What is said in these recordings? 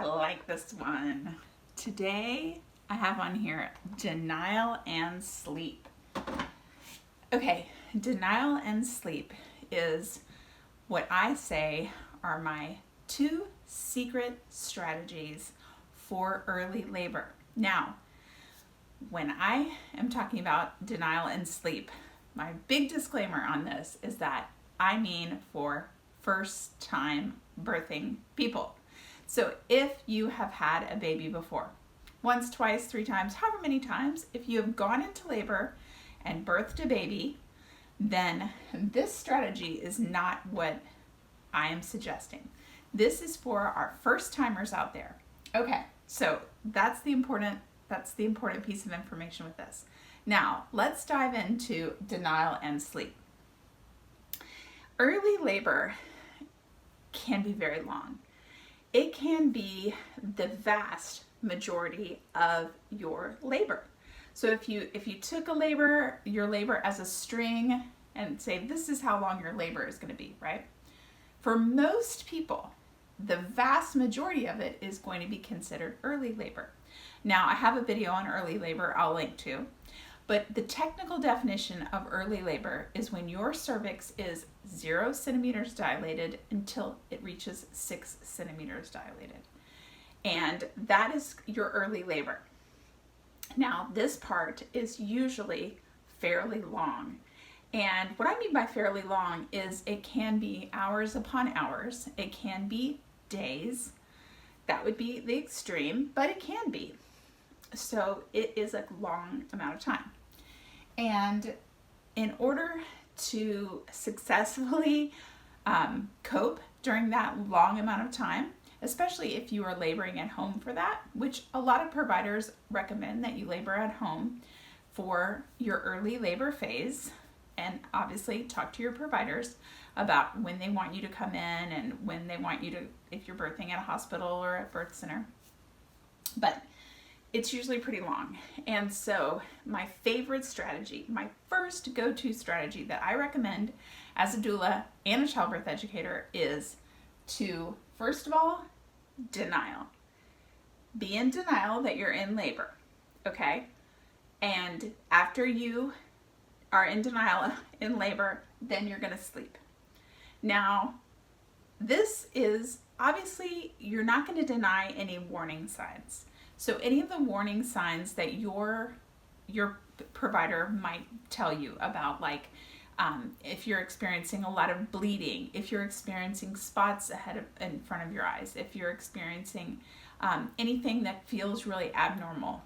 I like this one. Today I have on here denial and sleep. Okay, denial and sleep is what I say are my 2 secret strategies for early labor. Now, when I am talking about denial and sleep, my big disclaimer on this is that I mean for first time birthing people. So if you have had a baby before, once, twice, 3 times, however many times, if you have gone into labor and birthed a baby, then this strategy is not what I am suggesting. This is for our first timers out there. Okay, so that's the important piece of information with this. Now, let's dive into denial and sleep. Early labor can be very long. It can be the vast majority of your labor. So if you took your labor as a string and say this is how long your labor is going to be, right? For most people, the vast majority of it is going to be considered early labor. Now, I have a video on early labor I'll link to, but the technical definition of early labor is when your cervix is 0 centimeters dilated until it reaches 6 centimeters dilated. And that is your early labor. Now, this part is usually fairly long. And what I mean by fairly long is it can be hours upon hours. It can be days. That would be the extreme, but it can be. So it is a long amount of time. And in order to successfully cope during that long amount of time, especially if you are laboring at home for that, which a lot of providers recommend that you labor at home for your early labor phase, and obviously talk to your providers about when they want you to come in and when they want you to, if you're birthing at a hospital or a birth center. But it's usually pretty long. And so my favorite strategy, my first go-to strategy that I recommend as a doula and a childbirth educator is to, first of all, denial. Be in denial that you're in labor, okay? And after you are in denial in labor, then you're going to sleep. Now, this is, obviously, you're not going to deny any warning signs. So any of the warning signs that your provider might tell you about, like if you're experiencing a lot of bleeding, if you're experiencing spots in front of your eyes, if you're experiencing anything that feels really abnormal,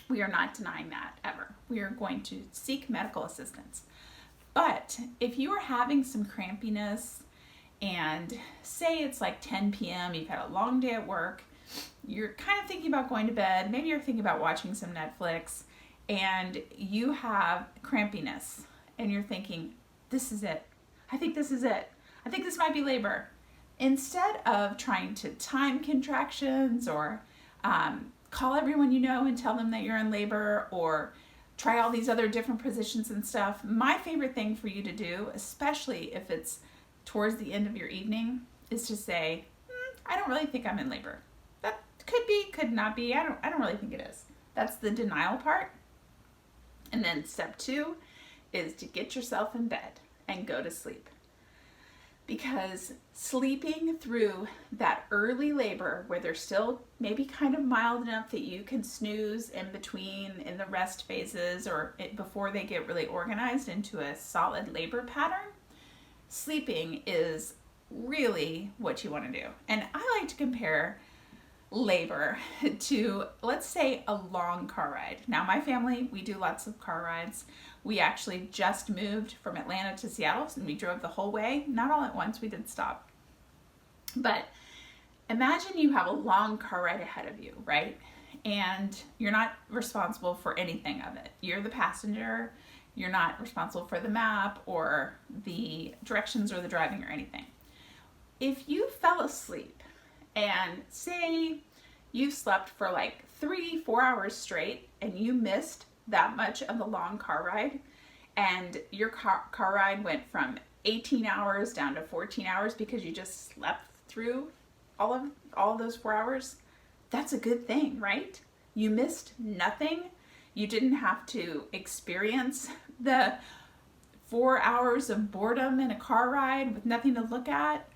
we are not denying that ever. We are going to seek medical assistance. But if you are having some crampiness and say it's like 10 p.m., you've had a long day at work, you're kind of thinking about going to bed, maybe you're thinking about watching some Netflix, and you have crampiness, and you're thinking, this is it. I think this is it. I think this might be labor. Instead of trying to time contractions or call everyone you know and tell them that you're in labor or try all these other different positions and stuff, my favorite thing for you to do, especially if it's towards the end of your evening, is to say, I don't really think I'm in labor. That could be, could not be. I don't really think it is. That's the denial part. And then step 2 is to get yourself in bed and go to sleep. Because sleeping through that early labor where they're still maybe kind of mild enough that you can snooze in between in the rest phases or before they get really organized into a solid labor pattern, sleeping is really what you want to do. And I like to compare labor to, let's say, a long car ride. Now, my family, we do lots of car rides. We actually just moved from Atlanta to Seattle, and we drove the whole way. Not all at once, we did stop. But imagine you have a long car ride ahead of you, right? And you're not responsible for anything of it. You're the passenger. You're not responsible for the map or the directions or the driving or anything. If you fell asleep and say you slept for like 3-4 hours straight and you missed that much of the long car ride, and your car ride went from 18 hours down to 14 hours because you just slept through all of all those 4 hours, that's a good thing, right? You missed nothing. You didn't have to experience the 4 hours of boredom in a car ride with nothing to look at.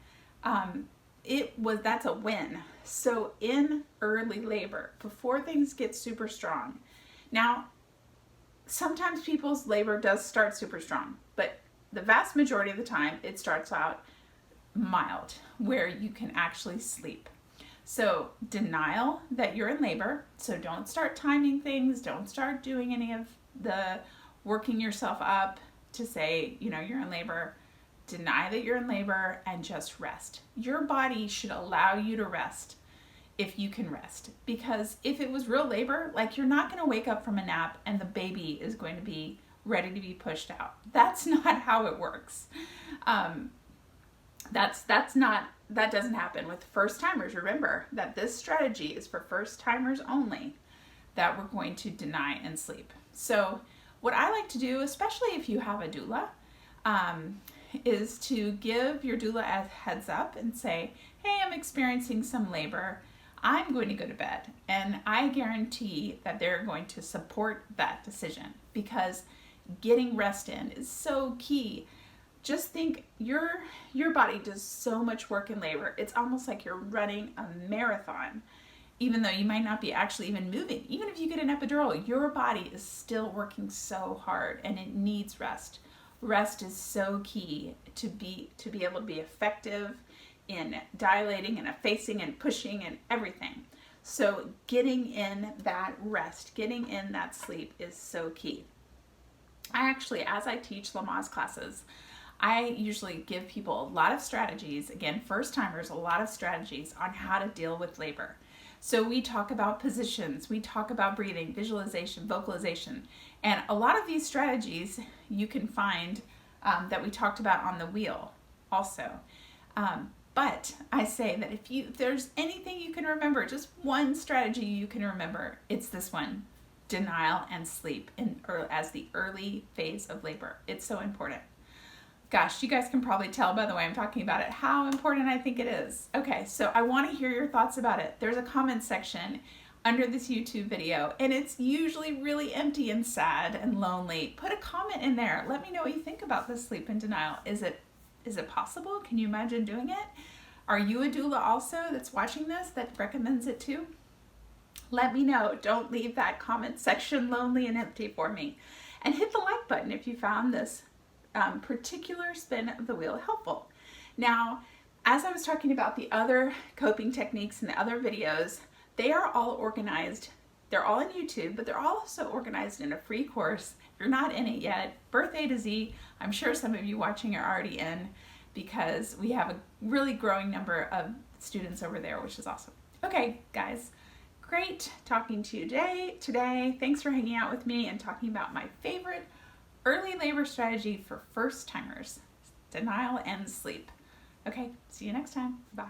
That's a win. So in early labor, before things get super strong. Now, sometimes people's labor does start super strong, but the vast majority of the time it starts out mild, where you can actually sleep. So denial that you're in labor. So don't start timing things. Don't start doing any of the working yourself up to say, you're in labor. Deny that you're in labor and just rest. Your body should allow you to rest if you can rest. Because if it was real labor, like, you're not going to wake up from a nap and the baby is going to be ready to be pushed out. That's not how it works. That doesn't happen with first timers. Remember that this strategy is for first timers only, that we're going to deny and sleep. So what I like to do, especially if you have a doula, is to give your doula a heads up and say, hey, I'm experiencing some labor. I'm going to go to bed. And I guarantee that they're going to support that decision, because getting rest in is so key. Just think, your body does so much work in labor. It's almost like you're running a marathon, even though you might not be actually even moving. Even if you get an epidural, your body is still working so hard and it needs rest. Rest is so key to be able to be effective in dilating and effacing and pushing and everything. So getting in that rest, getting in that sleep is so key. I actually, as I teach Lamaze classes, I usually give people a lot of strategies, again, first timers, a lot of strategies on how to deal with labor. So we talk about positions, we talk about breathing, visualization, vocalization, and a lot of these strategies you can find that we talked about on the wheel also. But I say that if there's anything you can remember, just one strategy you can remember, it's this one: denial and sleep as the early phase of labor. It's so important. Gosh, you guys can probably tell by the way I'm talking about it how important I think it is. Okay, so I want to hear your thoughts about it. There's a comment section under this YouTube video, and it's usually really empty and sad and lonely. Put a comment in there. Let me know what you think about this sleep and denial. Is it possible? Can you imagine doing it? Are you a doula also that's watching this that recommends it too? Let me know. Don't leave that comment section lonely and empty for me. And hit the like button if you found this particular spin of the wheel helpful. Now, as I was talking about the other coping techniques in the other videos, they are all organized. They're all on YouTube, but they're also organized in a free course. If you're not in it yet, Birth A to Z, I'm sure some of you watching are already in, because we have a really growing number of students over there, which is awesome. Okay, guys, great talking to you today. Thanks for hanging out with me and talking about my favorite early labor strategy for first timers: denial and sleep. Okay, see you next time. Bye.